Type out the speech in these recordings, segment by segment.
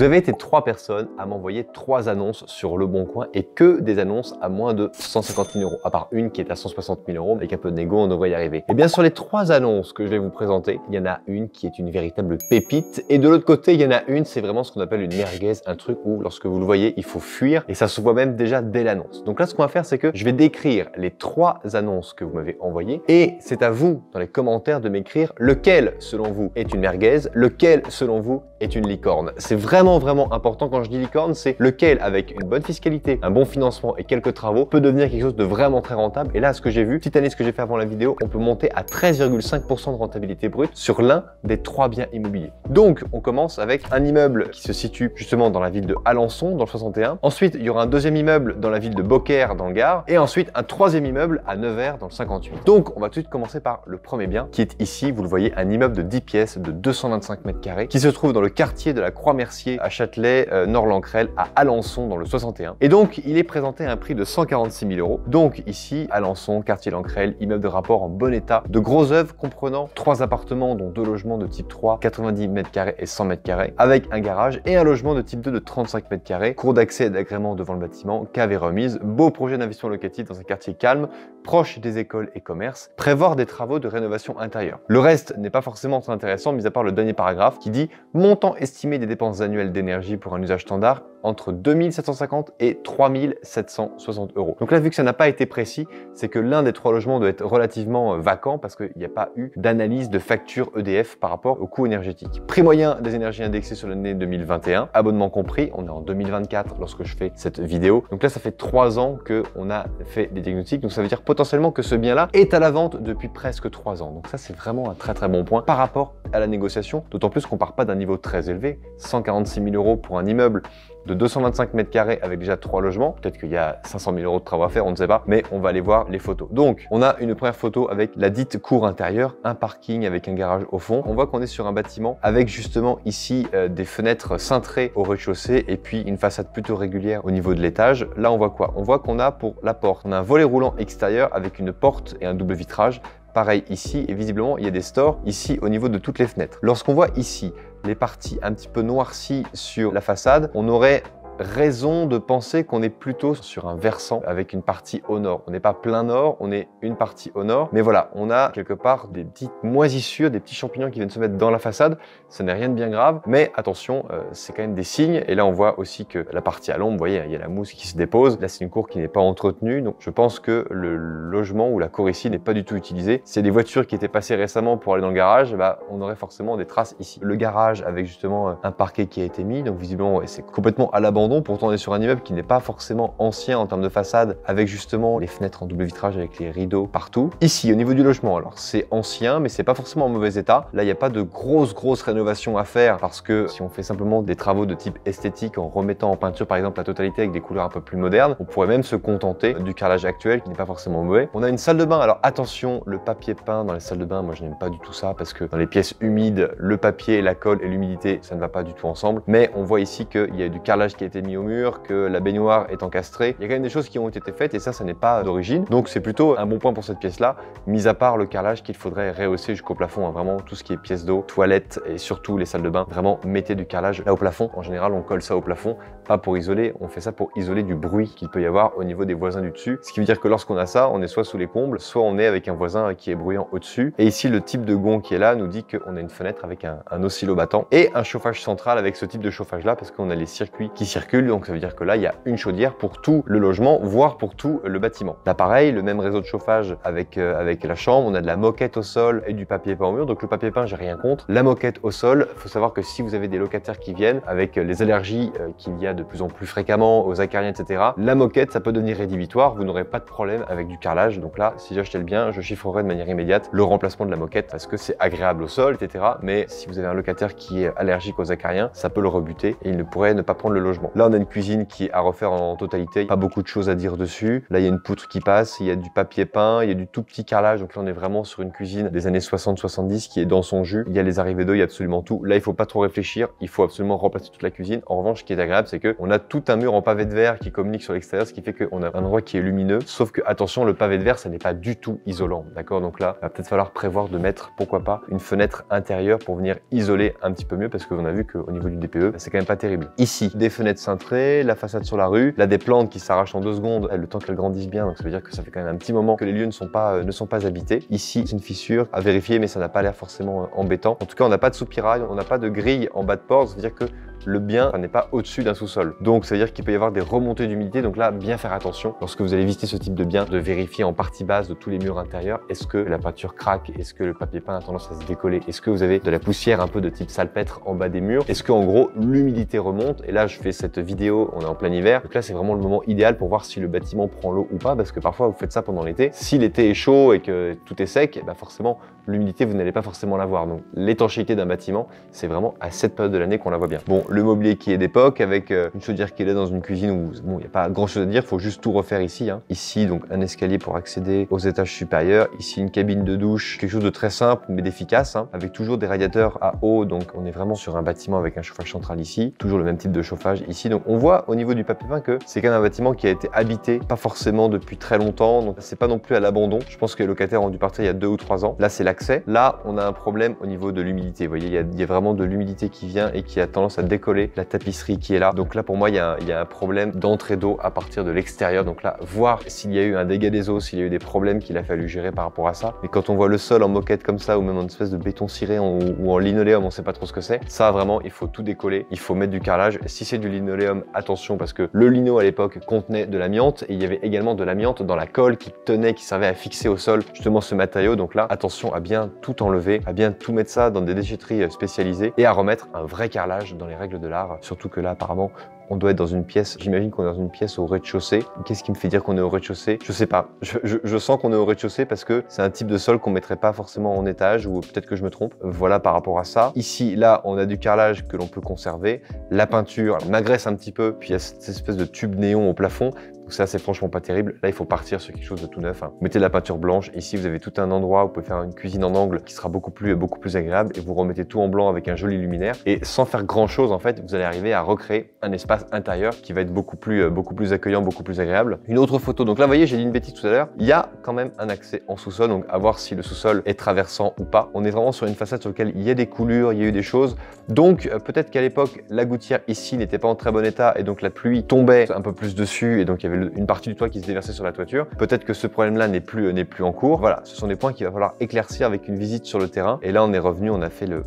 Vous avez été 3 personnes à m'envoyer 3 annonces sur Le Bon Coin et que des annonces à moins de 150 000 €, à part une qui est à 160 000 €. Avec un peu de négo, on devrait y arriver. Et bien sur les 3 annonces que je vais vous présenter, il y en a une qui est une véritable pépite et de l'autre côté, il y en a une, c'est vraiment ce qu'on appelle une merguez, un truc où lorsque vous le voyez, il faut fuir et ça se voit même déjà dès l'annonce. Donc là, ce qu'on va faire, c'est que je vais décrire les 3 annonces que vous m'avez envoyées et c'est à vous, dans les commentaires, de m'écrire lequel, selon vous, est une merguez, lequel, selon vous, est une licorne. C'est vraiment important. Quand je dis licorne, c'est lequel, avec une bonne fiscalité, un bon financement et quelques travaux, peut devenir quelque chose de vraiment très rentable. Et là, ce que j'ai vu, petite analyse que j'ai fait avant la vidéo, on peut monter à 13,5% de rentabilité brute sur l'un des 3 biens immobiliers. Donc, on commence avec un immeuble qui se situe justement dans la ville de Alençon, dans le 61. Ensuite, il y aura un deuxième immeuble dans la ville de Beaucaire, dans le Gard. Et ensuite, un troisième immeuble à Nevers, dans le 58. Donc, on va tout de suite commencer par le premier bien, qui est ici, vous le voyez, un immeuble de 10 pièces de 225 mètres carrés, qui se trouve dans le quartier de la Croix-Mercier à Châtelet, Nord-Lanquerel, à Alençon, dans le 61. Et donc, il est présenté à un prix de 146 000 €. Donc, ici, Alençon, quartier Lanquerel, immeuble de rapport en bon état, de gros œuvres comprenant 3 appartements, dont 2 logements de type 3, 90 mètres carrés et 100 mètres carrés, avec un garage et un logement de type 2 de 35 mètres carrés, cour d'accès et d'agrément devant le bâtiment, cave et remise, beau projet d'investissement locatif dans un quartier calme, proche des écoles et commerces, prévoir des travaux de rénovation intérieure. Le reste n'est pas forcément très intéressant, mis à part le dernier paragraphe qui dit « Montant estimé des dépenses annuelles d'énergie pour un usage standard entre 2 750 et 3 760 €. Donc là, vu que ça n'a pas été précis, c'est que l'un des 3 logements doit être relativement vacant parce qu'il n'y a pas eu d'analyse de facture EDF par rapport au coût énergétique. Prix moyen des énergies indexées sur l'année 2021, abonnement compris, on est en 2024 lorsque je fais cette vidéo. Donc là, ça fait 3 ans qu'on a fait des diagnostics, donc ça veut dire potentiellement que ce bien-là est à la vente depuis presque 3 ans. Donc ça, c'est vraiment un très bon point par rapport à la négociation, d'autant plus qu'on part pas d'un niveau très élevé, 146 000 € pour un immeuble de 225 mètres carrés avec déjà 3 logements. Peut-être qu'il y a 500 000 € de travaux à faire, on ne sait pas, mais on va aller voir les photos. Donc, on a une première photo avec la dite cour intérieure, un parking avec un garage au fond. On voit qu'on est sur un bâtiment avec justement ici des fenêtres cintrées au rez-de-chaussée et puis une façade plutôt régulière au niveau de l'étage. Là, on voit quoi? On voit qu'on a pour la porte, on a un volet roulant extérieur avec une porte et un double vitrage. Pareil ici, et visiblement, il y a des stores ici au niveau de toutes les fenêtres. Lorsqu'on voit ici les parties un petit peu noircies sur la façade, on aurait raison de penser qu'on est plutôt sur un versant avec une partie au nord. On n'est pas plein nord, on est une partie au nord. Mais voilà, on a quelque part des petites moisissures, des petits champignons qui viennent se mettre dans la façade. Ce n'est rien de bien grave, mais attention, c'est quand même des signes. Et là, on voit aussi que la partie à l'ombre, vous voyez, il y a la mousse qui se dépose. Là, c'est une cour qui n'est pas entretenue. Donc, je pense que le logement ou la cour ici n'est pas du tout utilisée. S'il y a des voitures qui étaient passées récemment pour aller dans le garage, bah, on aurait forcément des traces ici. Le garage avec justement un parquet qui a été mis. Donc, visiblement, c'est complètement à l'abandon. Pourtant, on est sur un immeuble qui n'est pas forcément ancien en termes de façade, avec justement les fenêtres en double vitrage avec les rideaux partout. Ici, au niveau du logement, alors c'est ancien, mais c'est pas forcément en mauvais état. Là, il n'y a pas de grosses rénovations à faire parce que si on fait simplement des travaux de type esthétique en remettant en peinture, par exemple, la totalité avec des couleurs un peu plus modernes, on pourrait même se contenter du carrelage actuel qui n'est pas forcément mauvais. On a une salle de bain. Alors attention, le papier peint dans les salles de bain, moi je n'aime pas du tout ça parce que dans les pièces humides, le papier, la colle et l'humidité, ça ne va pas du tout ensemble. Mais on voit ici qu'il y a du carrelage qui a été mis au mur, que la baignoire est encastrée. Il y a quand même des choses qui ont été faites et ça n'est pas d'origine. Donc c'est plutôt un bon point pour cette pièce-là, mis à part le carrelage qu'il faudrait rehausser jusqu'au plafond, hein. Vraiment tout ce qui est pièces d'eau, toilettes et surtout les salles de bain. Vraiment mettez du carrelage là au plafond. En général, on colle ça au plafond, pas pour isoler, on fait ça pour isoler du bruit qu'il peut y avoir au niveau des voisins du dessus. Ce qui veut dire que lorsqu'on a ça, on est soit sous les combles, soit on est avec un voisin qui est bruyant au-dessus. Et ici, le type de gond qui est là nous dit qu'on a une fenêtre avec un oscillobattant et un chauffage central avec ce type de chauffage-là parce qu'on a les circuits qui circulent. Donc ça veut dire que là, il y a une chaudière pour tout le logement, voire pour tout le bâtiment. Là, pareil, le même réseau de chauffage avec la chambre. On a de la moquette au sol et du papier peint au mur. Donc le papier peint, j'ai rien contre. La moquette au sol, il faut savoir que si vous avez des locataires qui viennent avec les allergies qu'il y a de plus en plus fréquemment aux acariens, etc., la moquette, ça peut devenir rédhibitoire. Vous n'aurez pas de problème avec du carrelage. Donc là, si j'achetais le bien, je chiffrerais de manière immédiate le remplacement de la moquette parce que c'est agréable au sol, etc. Mais si vous avez un locataire qui est allergique aux acariens, ça peut le rebuter et il ne pourrait ne pas prendre le logement. Là, on a une cuisine qui est à refaire en totalité. Pas beaucoup de choses à dire dessus. Là, il y a une poutre qui passe, il y a du papier peint, il y a du tout petit carrelage. Donc là, on est vraiment sur une cuisine des années 60-70 qui est dans son jus. Il y a les arrivées d'eau, il y a absolument tout. Là, il faut pas trop réfléchir. Il faut absolument remplacer toute la cuisine. En revanche, ce qui est agréable, c'est qu'on a tout un mur en pavé de verre qui communique sur l'extérieur, ce qui fait qu'on a un endroit qui est lumineux. Sauf que, attention, le pavé de verre, ça n'est pas du tout isolant. D'accord? Donc là, il va peut-être falloir prévoir de mettre, pourquoi pas, une fenêtre intérieure pour venir isoler un petit peu mieux parce qu'on a vu qu'au niveau du DPE, c'est quand même pas terrible. Ici, des fenêtres cintrées, la façade sur la rue, là, des plantes qui s'arrachent en 2 secondes, le temps qu'elles grandissent bien. Donc ça veut dire que ça fait quand même un petit moment que les lieux ne sont pas habités. Ici, c'est une fissure à vérifier, mais ça n'a pas l'air forcément embêtant. En tout cas, on n'a pas de soupirail, on n'a pas de grille en bas de porte, ça veut dire que le bien n'est pas au-dessus d'un sous-sol. Donc, ça veut dire qu'il peut y avoir des remontées d'humidité. Donc là, bien faire attention lorsque vous allez visiter ce type de bien, de vérifier en partie basse de tous les murs intérieurs. Est-ce que la peinture craque? Est-ce que le papier peint a tendance à se décoller? Est-ce que vous avez de la poussière un peu de type salpêtre en bas des murs? Est-ce qu'en gros, l'humidité remonte? Et là, je fais cette vidéo, on est en plein hiver. Donc là, c'est vraiment le moment idéal pour voir si le bâtiment prend l'eau ou pas. Parce que parfois, vous faites ça pendant l'été. Si l'été est chaud et que tout est sec, bah forcément, l'humidité, vous n'allez pas forcément la voir. Donc, l'étanchéité d'un bâtiment, c'est vraiment à cette période de l'année qu'on la voit bien. Bon, le mobilier qui est d'époque avec une chaudière qui est là dans une cuisine où bon, il n'y a pas grand chose à dire, il faut juste tout refaire ici. Ici, donc un escalier pour accéder aux étages supérieurs. Ici, une cabine de douche, quelque chose de très simple mais d'efficace, avec toujours des radiateurs à eau. Donc, on est vraiment sur un bâtiment avec un chauffage central ici. Toujours le même type de chauffage ici. Donc, on voit au niveau du papier peint que c'est quand même un bâtiment qui a été habité, pas forcément depuis très longtemps. Donc, c'est pas non plus à l'abandon. Je pense que les locataires ont dû partir il y a 2 ou 3 ans. Là, c'est l'accès. Là, on a un problème au niveau de l'humidité. Vous voyez, il y a vraiment de l'humidité qui vient et qui a tendance à décoller la tapisserie qui est là. Donc là, pour moi, il y a un problème d'entrée d'eau à partir de l'extérieur. Donc là, voir s'il y a eu un dégât des eaux, s'il y a eu des problèmes qu'il a fallu gérer par rapport à ça. Mais quand on voit le sol en moquette comme ça, ou même en espèce de béton ciré ou en linoléum, on sait pas trop ce que c'est. Ça, vraiment, il faut tout décoller. Il faut mettre du carrelage. Si c'est du linoléum, attention, parce que le lino à l'époque contenait de l'amiante et il y avait également de l'amiante dans la colle qui tenait, qui servait à fixer au sol justement ce matériau. Donc là, attention à bien tout enlever, à bien tout mettre ça dans des déchetteries spécialisées et à remettre un vrai carrelage dans les règles de l'art. Surtout que là, apparemment, on doit être dans une pièce, j'imagine qu'on est dans une pièce au rez-de-chaussée. Qu'est-ce qui me fait dire qu'on est au rez-de-chaussée? Je sais pas. Je sens qu'on est au rez-de-chaussée parce que c'est un type de sol qu'on mettrait pas forcément en étage ou peut-être que je me trompe. Voilà par rapport à ça. Ici, là, on a du carrelage que l'on peut conserver. La peinture m'agresse un petit peu. Puis il y a cette espèce de tube néon au plafond. Donc ça, c'est franchement pas terrible. Là, il faut partir sur quelque chose de tout neuf. Vous mettez de la peinture blanche. Ici, vous avez tout un endroit où vous pouvez faire une cuisine en angle qui sera beaucoup plus agréable. Et vous remettez tout en blanc avec un joli luminaire. Et sans faire grand chose, en fait, vous allez arriver à recréer un espace intérieur qui va être beaucoup plus accueillant, beaucoup plus agréable. Une autre photo. Donc là, vous voyez, j'ai dit une bêtise tout à l'heure. Il y a quand même un accès en sous-sol. Donc à voir si le sous-sol est traversant ou pas. On est vraiment sur une façade sur laquelle il y a des coulures, il y a eu des choses. Donc peut-être qu'à l'époque, la gouttière ici n'était pas en très bon état et donc la pluie tombait un peu plus dessus et donc il y avait une partie du toit qui se déversait sur la toiture. Peut-être que ce problème-là n'est plus en cours. Voilà, ce sont des points qu'il va falloir éclaircir avec une visite sur le terrain. Et là, on est revenu, on a fait le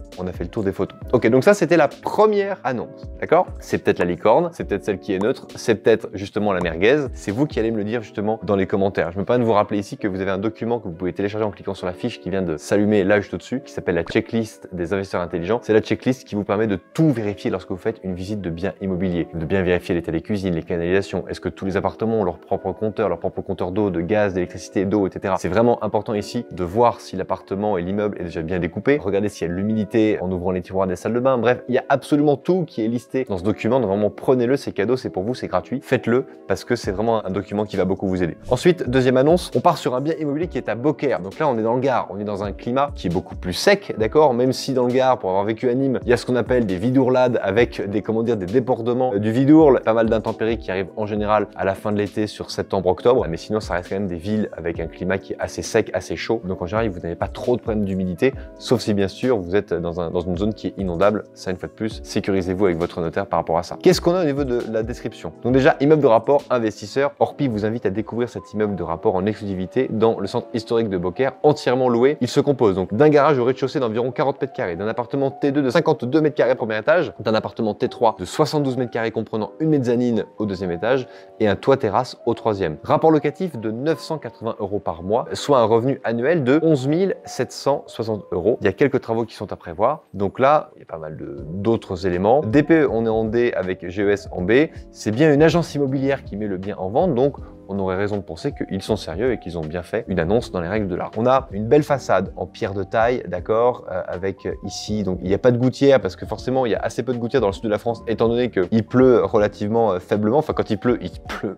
tour des photos. Ok, donc ça, c'était la première annonce, d'accord? C'est peut-être la licorne, c'est peut-être celle qui est neutre, c'est peut-être justement la merguez. C'est vous qui allez me le dire justement dans les commentaires. Je me permets de vous rappeler ici que vous avez un document que vous pouvez télécharger en cliquant sur la fiche qui vient de s'allumer là juste au-dessus, qui s'appelle la checklist des investisseurs intelligents. C'est la checklist qui vous permet de tout vérifier lorsque vous faites une visite de biens immobiliers, de bien vérifier l'état des cuisines, les canalisations. Est-ce que tous les appartements ont leur propre compteur d'eau, de gaz, d'électricité, d'eau, etc. C'est vraiment important ici de voir si l'appartement et l'immeuble est déjà bien découpé. Regardez s'il y a de l'humidité en ouvrant les tiroirs des salles de bain. Bref, il y a absolument tout qui est listé dans ce document. Donc vraiment, prenez-le, c'est cadeau, c'est pour vous, c'est gratuit. Faites-le parce que c'est vraiment un document qui va beaucoup vous aider. Ensuite, deuxième annonce, on part sur un bien immobilier qui est à Beaucaire. Donc là, on est dans le Gard, on est dans un climat qui est beaucoup plus sec, d'accord? Même si dans le Gard, pour avoir vécu à Nîmes, il y a ce qu'on appelle des vidourlades avec des débordements du vidourle, pas mal d'intempéries qui arrivent en général à la fin de l'été sur septembre-octobre. Mais sinon, ça reste quand même des villes avec un climat qui est assez sec, assez chaud. Donc en général, vous n'avez pas trop de problèmes d'humidité, sauf si bien sûr vous êtes dans une zone qui est inondable. Ça, une fois de plus, sécurisez-vous avec votre notaire par rapport à ça. Qu'est-ce qu'on a au niveau de la description? Donc déjà, immeuble de rapport investisseur. Orpi vous invite à découvrir cet immeuble de rapport en exclusivité dans le centre historique de Beaucaire, entièrement loué. Il se compose donc d'un garage au rez-de-chaussée d'environ 40 mètres carrés, d'un appartement T2 de 52 mètres carrés premier étage, d'un appartement T3 de 72 mètres carrés comprenant une mezzanine au deuxième étage et un toit terrasse au troisième. Rapport locatif de 980 € par mois, soit un revenu annuel de 11 760 €. Il y a quelques travaux qui sont à prévoir. Donc là, il y a pas mal d'autres éléments. DPE, on est en D avec GES en B. C'est bien une agence immobilière qui met le bien en vente. Donc, on aurait raison de penser qu'ils sont sérieux et qu'ils ont bien fait une annonce dans les règles de l'art. On a une belle façade en pierre de taille, d'accord, avec ici, donc il n'y a pas de gouttière parce que forcément il y a assez peu de gouttières dans le sud de la France étant donné qu'il pleut relativement faiblement, enfin quand il pleut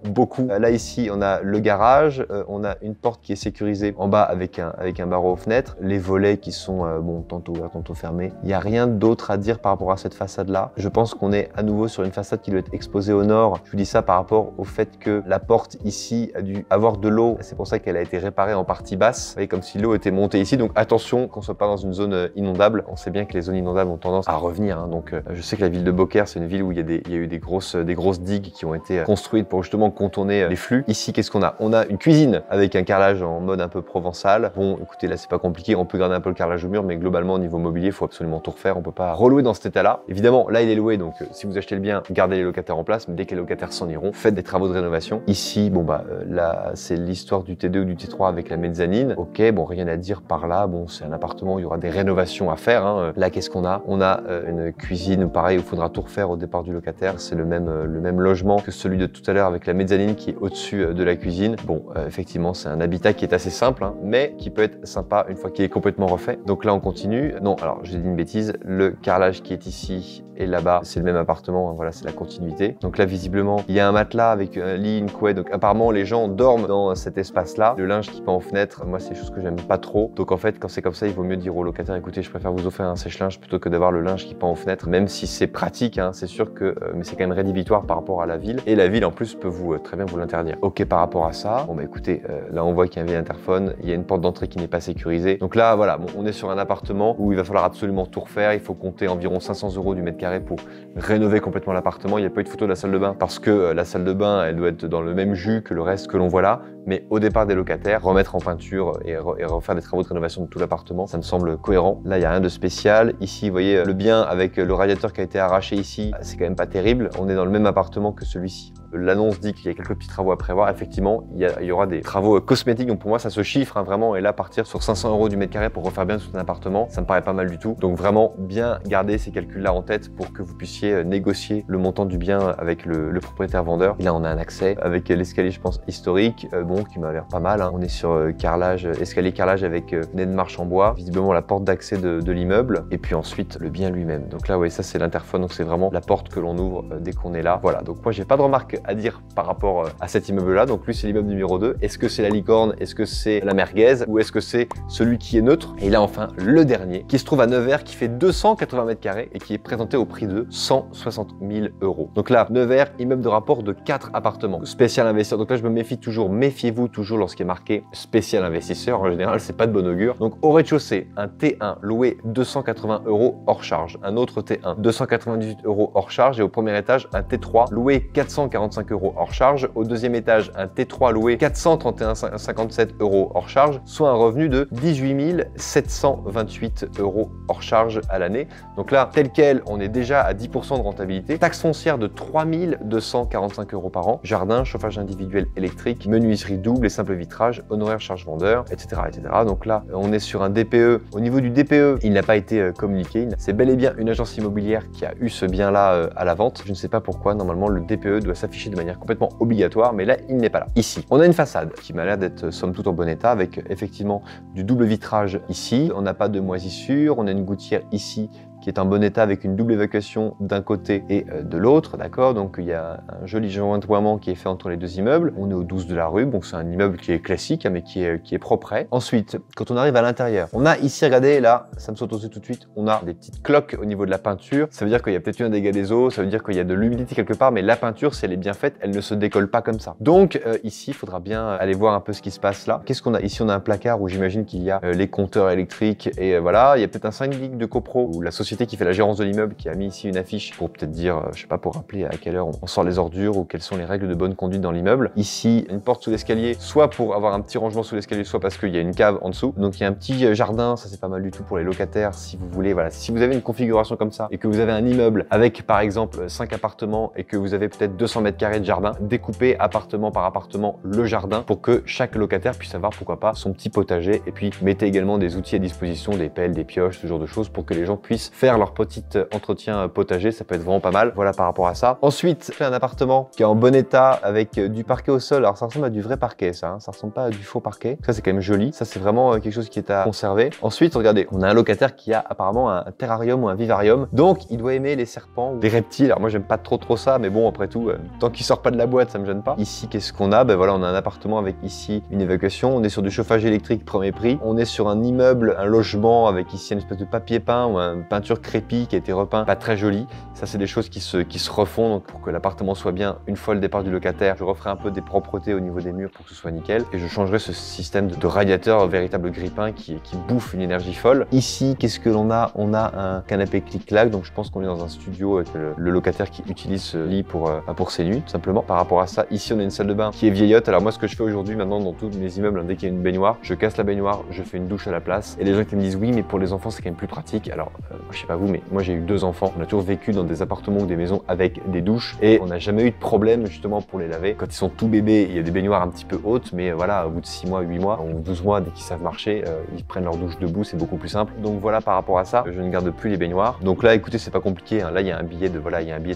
beaucoup. Là ici on a le garage, on a une porte qui est sécurisée en bas avec un barreau aux fenêtres, les volets qui sont bon, tantôt ouverts, tantôt fermés. Il n'y a rien d'autre à dire par rapport à cette façade là. Je pense qu'on est à nouveau sur une façade qui doit être exposée au nord. Je vous dis ça par rapport au fait que la porte ici a dû avoir de l'eau, c'est pour ça qu'elle a été réparée en partie basse, vous voyez, comme si l'eau était montée ici, donc attention qu'on soit pas dans une zone inondable. On sait bien que les zones inondables ont tendance à revenir, hein. Donc je sais que la ville de Beaucaire, c'est une ville où il y a eu des grosses digues qui ont été construites pour justement contourner les flux. Ici, qu'est-ce qu'on a? On a une cuisine avec un carrelage en mode un peu provençal. Bon, écoutez, là c'est pas compliqué, on peut garder un peu le carrelage au mur, mais globalement au niveau mobilier, il faut absolument tout refaire, on peut pas relouer dans cet état-là. Évidemment, là il est loué, donc si vous achetez le bien, gardez les locataires en place, mais dès que les locataires s'en iront, faites des travaux de rénovation. Ici, bon bah là c'est l'histoire du T2 ou du T3 avec la mezzanine. Ok, bon, rien à dire par là, bon c'est un appartement où il y aura des rénovations à faire, hein. Là qu'est-ce qu'on a? On a une cuisine, pareil, où il faudra tout refaire au départ du locataire. C'est le même logement que celui de tout à l'heure avec la mezzanine qui est au-dessus de la cuisine. Bon, effectivement, c'est un habitat qui est assez simple, hein, mais qui peut être sympa une fois qu'il est complètement refait. Donc là, on continue. Non, alors, j'ai dit une bêtise. Le carrelage qui est ici et là-bas, c'est le même appartement, hein, voilà, c'est la continuité. Donc là, visiblement, il y a un matelas avec un lit, une couette. Donc apparemment, les gens dorment dans cet espace-là. Le linge qui pend aux fenêtres, moi, c'est des choses que j'aime pas trop. Donc en fait, quand c'est comme ça, il vaut mieux dire au locataire, écoutez, je préfère vous offrir un sèche-linge plutôt que d'avoir le linge qui pend aux fenêtres, même si c'est pratique, hein, c'est sûr que, mais c'est quand même rédhibitoire par rapport à la ville. Et la ville, en plus, peut très bien vous l'interdire. Ok, par rapport à ça, bon bah écoutez, là, on voit qu'il y a un vieil interphone, il y a une porte d'entrée qui n'est pas sécurisée. Donc là, voilà, bon, on est sur un appartement où il va falloir absolument tout refaire. Il faut compter environ 500 € du mètre carré pour rénover complètement l'appartement. Il n'y a pas eu de photo de la salle de bain parce que la salle de bain, elle doit être dans le même jus que le reste que l'on voit là. Mais au départ des locataires, remettre en peinture et refaire des travaux de rénovation de tout l'appartement, ça me semble cohérent. Là, il n'y a rien de spécial. Ici, vous voyez le bien avec le radiateur qui a été arraché ici, c'est quand même pas terrible. On est dans le même appartement que celui-ci. L'annonce dit qu'il y a quelques petits travaux à prévoir. Effectivement, il y aura des travaux cosmétiques. Donc pour moi, ça se chiffre, hein, vraiment. Et là, partir sur 500 € du mètre carré pour refaire bien tout un appartement, ça me paraît pas mal du tout. Donc vraiment, bien garder ces calculs-là en tête pour que vous puissiez négocier le montant du bien avec le propriétaire vendeur. Et là, on a un accès avec l'escalier, je pense, historique, bon, qui m'a l'air pas mal, hein. On est sur carrelage, escalier carrelage avec nez de marche en bois. Visiblement, la porte d'accès de l'immeuble. Et puis ensuite, le bien lui-même. Donc là, oui, ça, c'est l'interphone. Donc c'est vraiment la porte que l'on ouvre dès qu'on est là. Voilà. Donc moi, j'ai pas de remarques à dire par rapport à cet immeuble-là. Donc lui, c'est l'immeuble numéro 2. Est-ce que c'est la licorne? Est-ce que c'est la merguez? Ou est-ce que c'est celui qui est neutre? Et là, enfin, le dernier, qui se trouve à Nevers, qui fait 280 mètres carrés et qui est présenté au prix de 160 000 €. Donc là, Nevers, immeuble de rapport de 4 appartements. Spécial investisseur. Donc là, je me méfie toujours. Méfiez-vous toujours lorsqu'il est marqué spécial investisseur. En général, c'est pas de bon augure. Donc au rez-de-chaussée, un T1 loué 280 € hors charge. Un autre T1 298 € hors charge. Et au premier étage, un T3 loué 445 € hors charge. Au deuxième étage, un T3 loué 431,57 € hors charge, soit un revenu de 18 728 € hors charge à l'année. Donc là, tel quel, on est déjà à 10% de rentabilité. Taxe foncière de 3 245 € par an. Jardin, chauffage individuel électrique, menuiserie double et simple vitrage, honoraire charge vendeur, etc., etc. Donc là, on est sur un DPE. Au niveau du DPE, il n'a pas été communiqué. C'est bel et bien une agence immobilière qui a eu ce bien-là à la vente. Je ne sais pas pourquoi. Normalement, le DPE doit s'afficher de manière complètement obligatoire, mais là, il n'est pas là. Ici, on a une façade qui m'a l'air d'être somme toute en bon état, avec effectivement du double vitrage ici. On n'a pas de moisissure. On a une gouttière ici qui est en bon état avec une double évacuation d'un côté et de l'autre, d'accord? Donc il y a un joli jointoiement qui est fait entre les deux immeubles. On est au 12 de la rue, donc c'est un immeuble qui est classique, hein, mais qui est propre. Ensuite, quand on arrive à l'intérieur, on a ici, regardez, là, ça me saute aux yeux tout de suite, on a des petites cloques au niveau de la peinture. Ça veut dire qu'il y a peut-être eu un dégât des eaux, ça veut dire qu'il y a de l'humidité quelque part, mais la peinture, si elle est bien faite, elle ne se décolle pas comme ça. Donc ici, il faudra bien aller voir un peu ce qui se passe là. Qu'est-ce qu'on a? Ici, on a un placard où j'imagine qu'il y a les compteurs électriques et voilà, il y a peut-être un syndic de copro ou la société qui fait la gérance de l'immeuble qui a mis ici une affiche pour peut-être dire, je sais pas, pour rappeler à quelle heure on sort les ordures ou quelles sont les règles de bonne conduite dans l'immeuble. Ici, une porte sous l'escalier, soit pour avoir un petit rangement sous l'escalier, soit parce qu'il y a une cave en dessous. Donc il y a un petit jardin, ça c'est pas mal du tout pour les locataires si vous voulez. Voilà, si vous avez une configuration comme ça et que vous avez un immeuble avec par exemple 5 appartements et que vous avez peut-être 200 mètres carrés de jardin, découpez appartement par appartement le jardin pour que chaque locataire puisse avoir pourquoi pas son petit potager et puis mettez également des outils à disposition, des pelles, des pioches, ce genre de choses pour que les gens puissent faire faire leur petit entretien potager, ça peut être vraiment pas mal. Voilà par rapport à ça. Ensuite, un appartement qui est en bon état avec du parquet au sol. Alors ça ressemble à du vrai parquet ça, hein. Ça ressemble pas à du faux parquet. Ça c'est quand même joli. Ça c'est vraiment quelque chose qui est à conserver. Ensuite, regardez, on a un locataire qui a apparemment un terrarium ou un vivarium. Donc il doit aimer les serpents ou les reptiles. Alors moi j'aime pas trop ça, mais bon après tout, tant qu'il sort pas de la boîte, ça me gêne pas. Ici, qu'est-ce qu'on a? Ben voilà, on a un appartement avec ici une évacuation. On est sur du chauffage électrique premier prix. On est sur un immeuble, un logement avec ici une espèce de papier peint ou une peinture crépie qui a été repeint. Pas très joli. Ça c'est des choses qui se refont donc pour que l'appartement soit bien. Une fois le départ du locataire, je referai un peu des propretés au niveau des murs pour que ce soit nickel. Et je changerai ce système de radiateur véritable grille-pain qui bouffe une énergie folle. Ici, qu'est-ce que l'on a? On a un canapé clic-clac. Donc je pense qu'on est dans un studio avec le locataire qui utilise ce lit pour ses nuits, tout simplement. Par rapport à ça, ici on a une salle de bain qui est vieillotte. Alors moi ce que je fais aujourd'hui maintenant dans tous mes immeubles, dès qu'il y a une baignoire, je casse la baignoire, je fais une douche à la place. Et les gens qui me disent oui mais pour les enfants c'est quand même plus pratique. Alors je sais pas vous mais moi j'ai eu 2 enfants. On a toujours vécu dans des appartements ou des maisons avec des douches et on n'a jamais eu de problème justement pour les laver. Quand ils sont tout bébés, il y a des baignoires un petit peu hautes mais voilà, au bout de 6 mois, 8 mois, ou 12 mois dès qu'ils savent marcher, ils prennent leur douche debout, c'est beaucoup plus simple. Donc voilà par rapport à ça, je ne garde plus les baignoires. Donc là écoutez, c'est pas compliqué, hein. Là il y a un billet de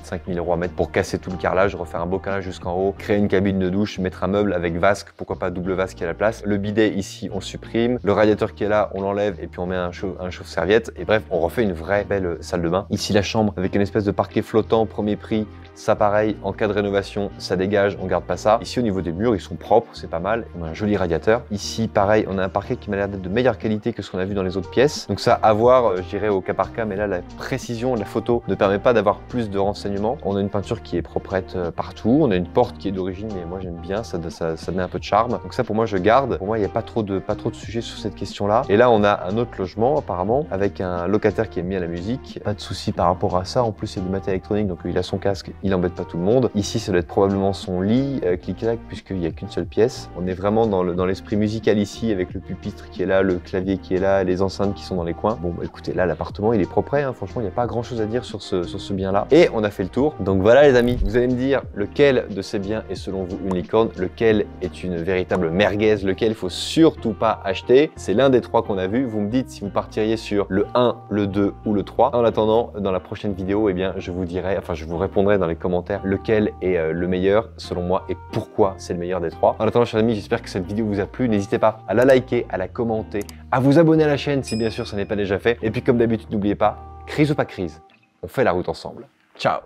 5 000 € à mettre pour casser tout le carrelage, refaire un beau carrelage jusqu'en haut, créer une cabine de douche, mettre un meuble avec vasque, pourquoi pas double vasque à la place. Le bidet ici on le supprime, le radiateur qui est là on l'enlève et puis on met un chauffe-serviette et bref on refait une vraie belle salle de bain. Ici la chambre avec une espèce de parquet flottant premier prix. Ça pareil, en cas de rénovation, ça dégage, on garde pas ça. Ici au niveau des murs, ils sont propres, c'est pas mal. On a un joli radiateur. Ici pareil, on a un parquet qui m'a l'air d'être de meilleure qualité que ce qu'on a vu dans les autres pièces. Donc ça à voir, je dirais au cas par cas, mais là la précision de la photo ne permet pas d'avoir plus de renseignements. On a une peinture qui est proprette partout, on a une porte qui est d'origine, mais moi j'aime bien, ça met un peu de charme. Donc ça pour moi je garde. Pour moi il n'y a pas trop de sujets sur cette question-là. Et là on a un autre logement apparemment avec un locataire qui aime bien la musique. Pas de souci par rapport à ça. En plus il y a du matériel électronique, donc il a son casque. Il embête pas tout le monde. Ici, ça doit être probablement son lit, clic-clac, puisqu'il n'y a qu'une seule pièce. On est vraiment dans l'esprit musical ici, avec le pupitre qui est là, le clavier qui est là, les enceintes qui sont dans les coins. Bon, bah, écoutez, là, l'appartement, il est propre, hein. Franchement, il n'y a pas grand-chose à dire sur ce bien-là. Et on a fait le tour. Donc voilà, les amis, vous allez me dire lequel de ces biens est selon vous une licorne, lequel est une véritable merguez, lequel il faut surtout pas acheter. C'est l'un des 3 qu'on a vu. Vous me dites si vous partiriez sur le 1, le 2 ou le 3. En attendant, dans la prochaine vidéo, eh bien, je vous répondrai dans les commentaires lequel est le meilleur selon moi et pourquoi c'est le meilleur des 3. En attendant, chers amis, j'espère que cette vidéo vous a plu. N'hésitez pas à la liker, à la commenter, à vous abonner à la chaîne si bien sûr ça n'est pas déjà fait. Et puis comme d'habitude, n'oubliez pas, crise ou pas crise, on fait la route ensemble. Ciao!